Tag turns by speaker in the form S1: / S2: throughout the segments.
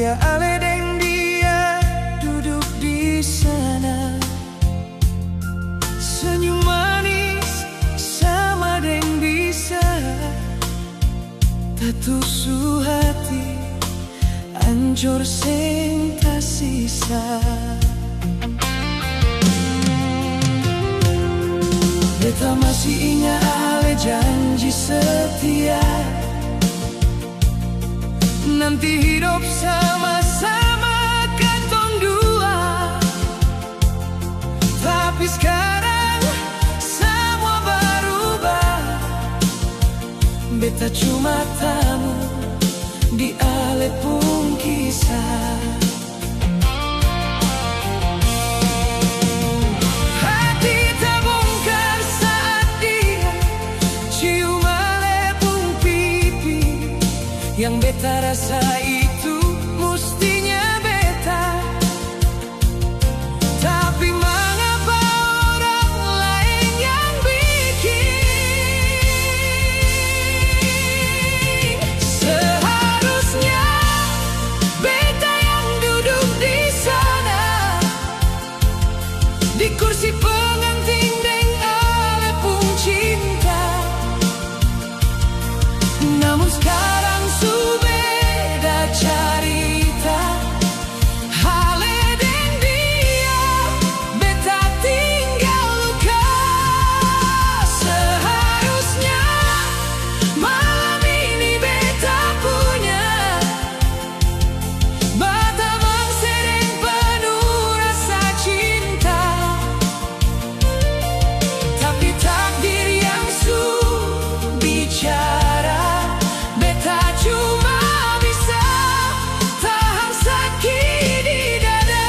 S1: Ya ale deng dia duduk di sana, senyum manis sama deng bisa tatusu hati hancur sing tak sisa. Beta masih ingat ale janji setia, nanti hidup sama-sama katong dua. Tapi sekarang semua berubah, beta cuma tamu di ale pun kisah. Hati terbongkar saat dia cium ale pun pipi. Yang beta rasa itu mestinya beta, tapi mengapa orang lain yang bikin? Seharusnya beta yang duduk di sana, di kursi pengantin deng ale pun cinta. Namun sekarang beda cerita, ale deng dia beta tinggal luka. Seharusnya malam ini beta punya bata bangsa deng penuh rasa cinta. Tapi takdir yang bicara, beta cuma bisa tahan sakit di dada.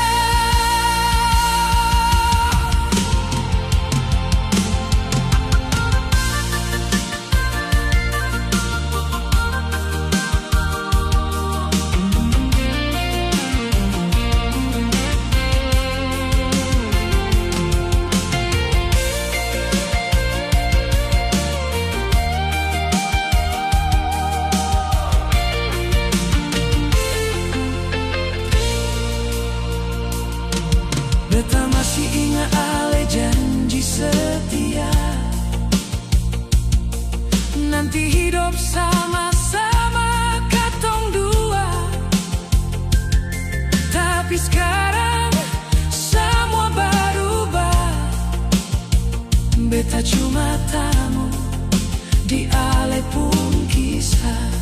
S1: Beta masih ingat ale janji setia, nanti hidup sama-sama katong dua. Tapi sekarang semua berubah, beta cuma tamu di ale pun kisah.